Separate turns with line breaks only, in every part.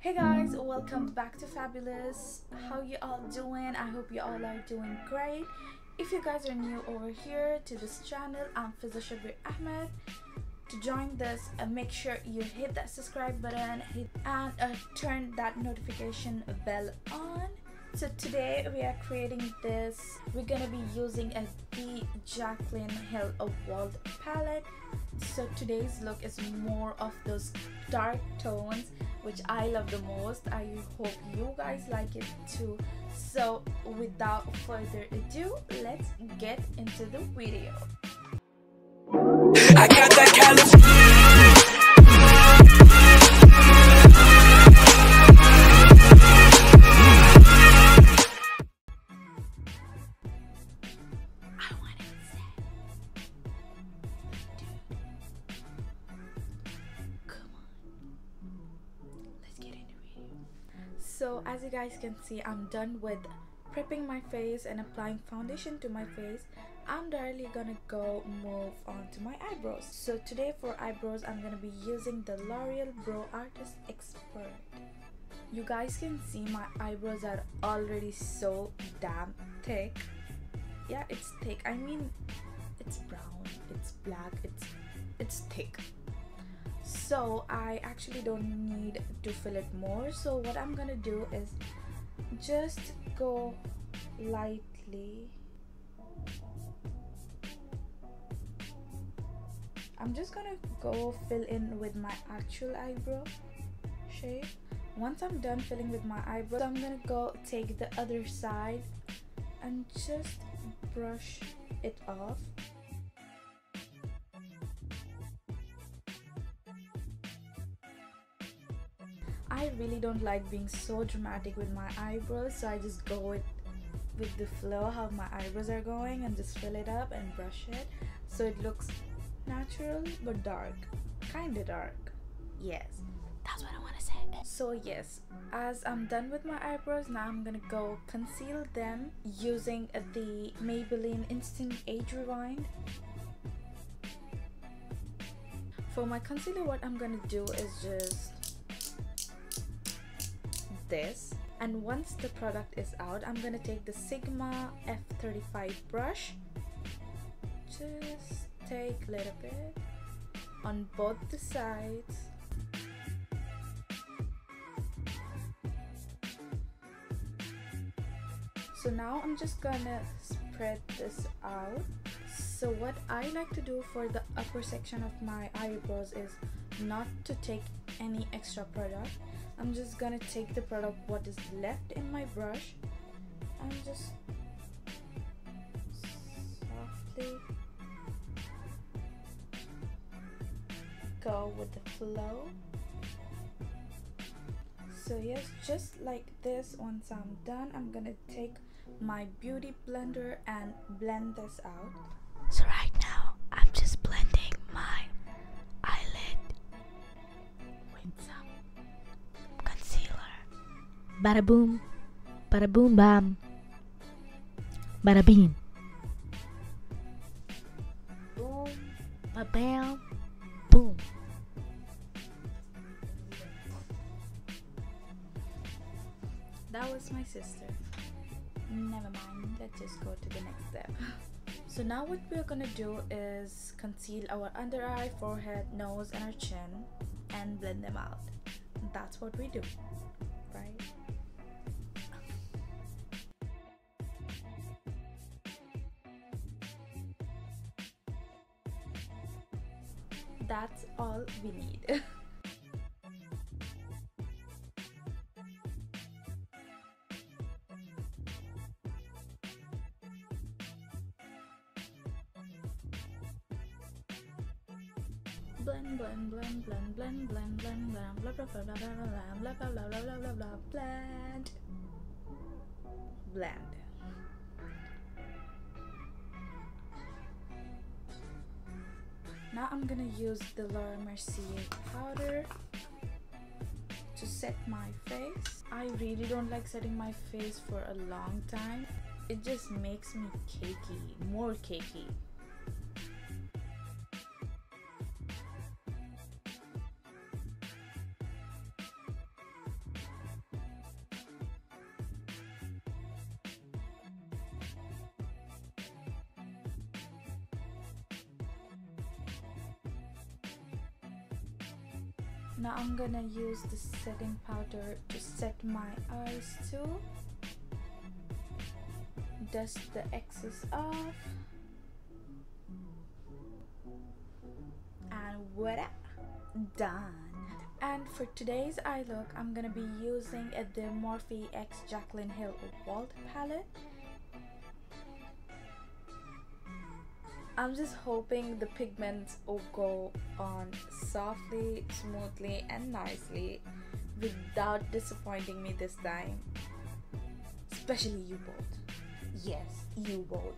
Hey guys, welcome back to Fabulous. How you all doing? I hope you all are doing great. If you guys are new over here to this channel, I'm Fizashabir Ahmed. To join this, make sure you hit that subscribe button and turn that notification bell on. So today we are creating this. We're gonna be using the JACKLYN Hell of World palette. So today's look is more of those dark tones, which I love the most. I hope you guys like it too. So without further ado, let's get into the video. I got that So as you guys can see, I'm done with prepping my face and applying foundation to my face. I'm directly gonna move on to my eyebrows. So today for eyebrows, I'm gonna be using the L'Oreal Brow Artist Expert. You guys can see my eyebrows are already so damn thick. Yeah, it's thick. I mean, it's brown, it's black, it's thick. So I actually don't need to fill it more. So what I'm gonna do is just go lightly. I'm just gonna go fill in with my actual eyebrow shape. Once I'm done filling with my eyebrows, I'm gonna go take the other side and just brush it off. I really don't like being so dramatic with my eyebrows, so I just go with the flow how my eyebrows are going and just fill it up and brush it so it looks natural but dark, kinda dark. Yes, that's what I want to say. So yes, as I'm done with my eyebrows, now I'm gonna go conceal them using the Maybelline Instant Age Rewind. For my concealer, what I'm gonna do is just this, and once the product is out, I'm gonna take the Sigma F35 brush, just take a little bit on both the sides. So now I'm just gonna spread this out. So what I like to do for the upper section of my eyebrows is not to take any extra product. I'm just gonna take the product what is left in my brush and just softly go with the flow. So yes, just like this. Once I'm done, I'm gonna take my beauty blender and blend this out. So right now I'm just blending my eyelid with some concealer.
Bada boom, bam, bada bing. Boom, ba bam, boom.
That was my sister. Never mind, let's just go to the next step. So now what we're gonna do is conceal our under eye, forehead, nose and our chin and blend them out. That's what we do, right? That's all we need. Blend, blend, blend, blend, blend, blend, blend, blend, blah blah blah blah blah blah blah blah blah blah blah blah blah, blend, blend. Now I'm gonna use the Laura Mercier powder to set my face. I really don't like setting my face for a long time. It just makes me cakey, more cakey. Now I'm gonna use the setting powder to set my eyes too. Dust the excess off. And voila, done. And for today's eye look, I'm gonna be using the Morphe x JACKLYN Hill Vault palette. I'm just hoping the pigments will go on softly, smoothly and nicely without disappointing me this time. Especially you both. Yes, you both.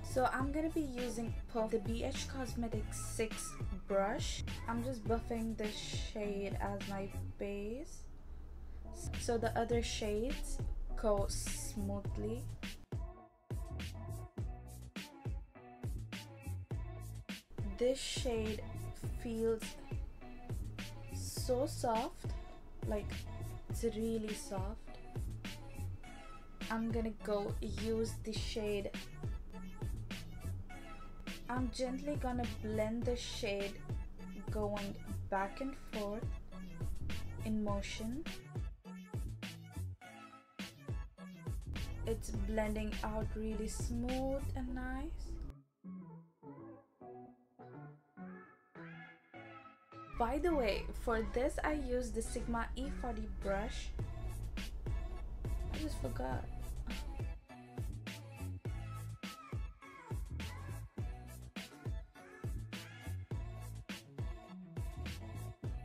So I'm gonna be using the BH Cosmetics 6 brush. I'm just buffing the shade as my base so the other shades go smoothly. This shade feels so soft, like it's really soft. I'm gonna go use the shade. I'm gently gonna blend the shade going back and forth in motion. It's blending out really smooth and nice. By the way, for this I use the Sigma E40 brush. I just forgot.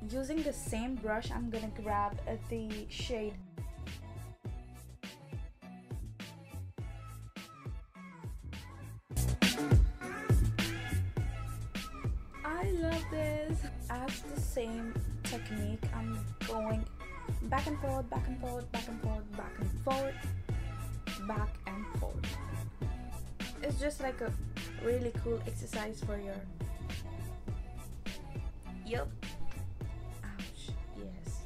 Using the same brush, I'm gonna grab the shade I love this. As the same technique, I'm going back and forth, back and forth, back and forth, back and forth, back and forth. It's just like a really cool exercise for your... Yup. Ouch. Yes.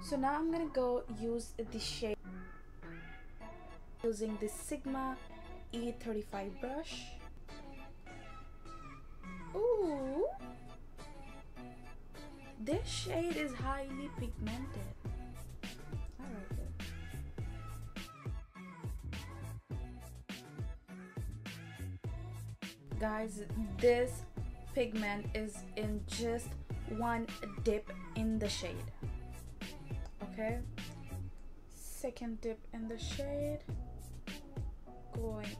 So now I'm gonna go use the shade using the Sigma E35 brush. Ooh, this shade is highly pigmented. I like it. Guys, this pigment is in just one dip in the shade. Okay, second dip in the shade, going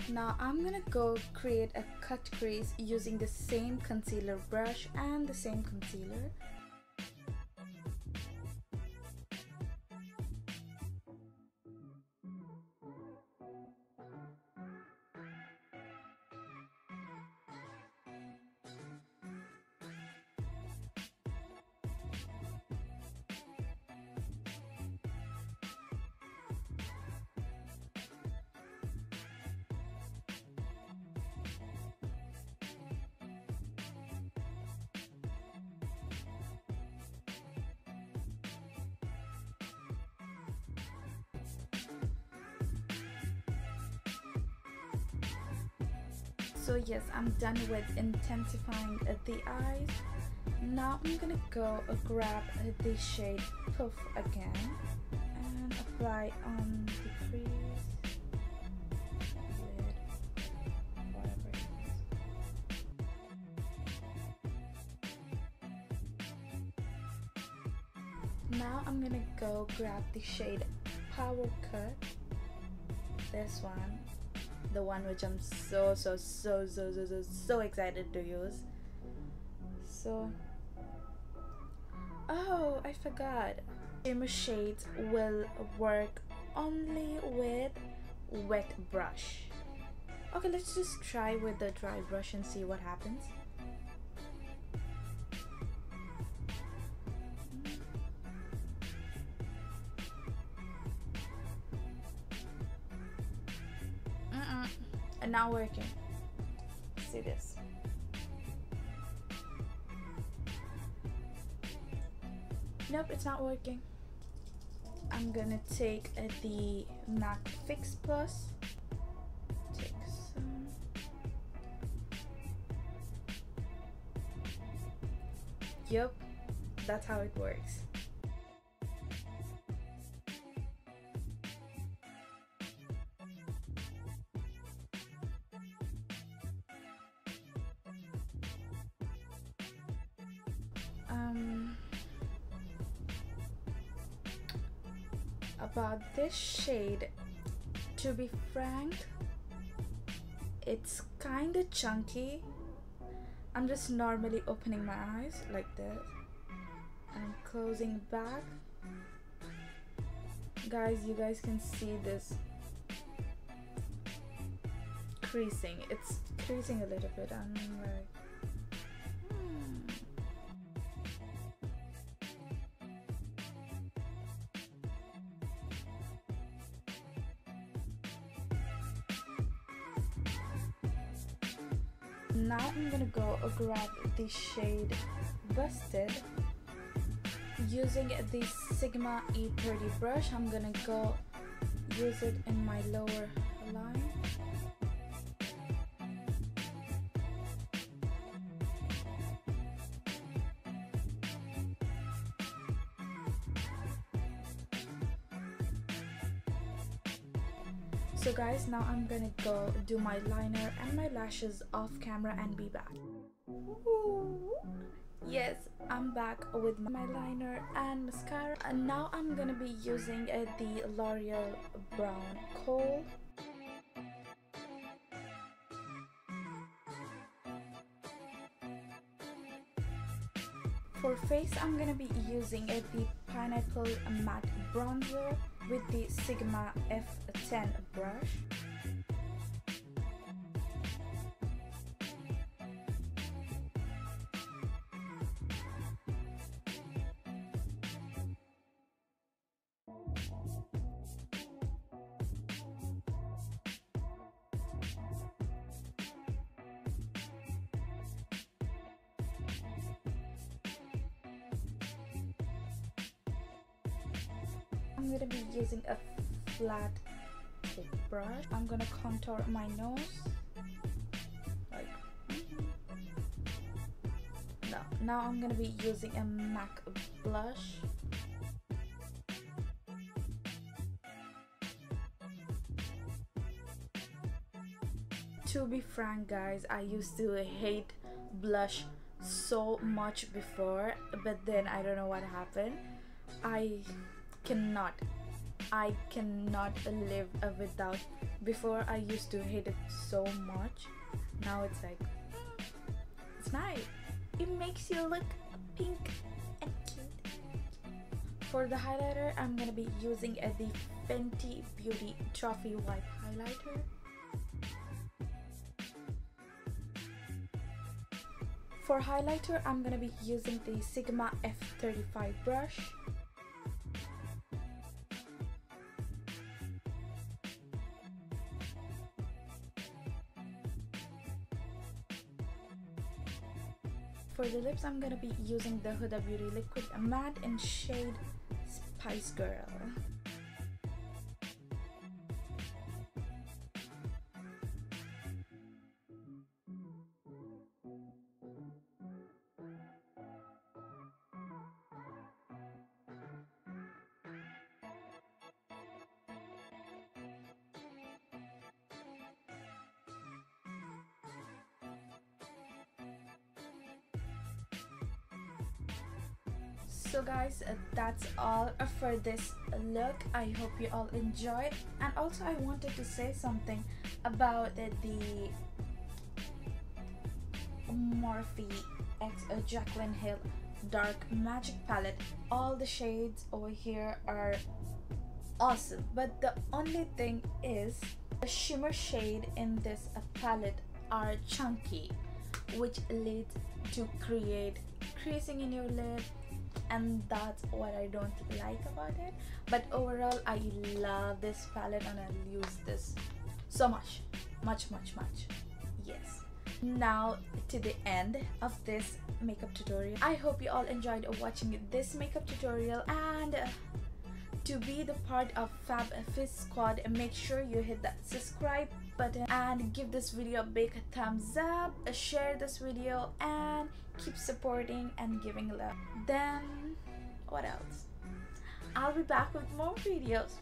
Now I'm gonna go create a cut crease using the same concealer brush and the same concealer. So yes, I'm done with intensifying the eyes. Now I'm gonna go grab the shade Puff again and apply on the crease, lid, whatever it is. Now I'm gonna go grab the shade Power Cut, this one. The one which I'm so excited to use. So, oh, I forgot. Shimmer shades will work only with wet brush. Okay, let's just try with the dry brush and see what happens. And not working. See this. Nope, it's not working. I'm gonna take the MAC Fix Plus. Take some. Yep, that's how it works. About this shade, to be frank, it's kind of chunky. I'm just normally opening my eyes like this and closing back. Guys, you guys can see this creasing. It's creasing a little bit. I'm like, now I'm gonna go grab the shade Busted. Using the Sigma E30 brush, I'm gonna go use it in my lower line. So guys, now I'm gonna go do my liner and my lashes off camera and be back. Ooh. Yes, I'm back with my liner and mascara, and now I'm gonna be using the L'Oreal Brown Coal. For face, I'm gonna be using the Pineapple Matte Bronzer with the Sigma F10 brush. I'm gonna be using a flat tip brush. I'm gonna contour my nose. Like, no. Now I'm gonna be using a MAC blush. To be frank, guys, I used to hate blush so much before, but then I don't know what happened. I cannot live without. Before I used to hate it so much. Now it's like, it's nice. It makes you look pink and cute. For the highlighter, I'm gonna be using the Fenty Beauty Trophy Wipe highlighter. For highlighter, I'm gonna be using the Sigma F35 brush. For the lips, I'm gonna be using the Huda Beauty Liquid Matte in shade Spice Girl. So guys, that's all for this look. I hope you all enjoyed, and also I wanted to say something about the Morphe X Jacqueline Hill Dark Magic Palette. All the shades over here are awesome, but the only thing is The shimmer shade in this palette are chunky, which leads to create creasing in your lid, and that's what I don't like about it. But overall, I love this palette and I'll use this so much. Yes. Now to the end of this makeup tutorial. I hope you all enjoyed watching this makeup tutorial, and to be the part of Fab Fizz Squad, make sure you hit that subscribe button and give this video a big thumbs up, share this video, and keep supporting and giving love. Then what else? I'll be back with more videos.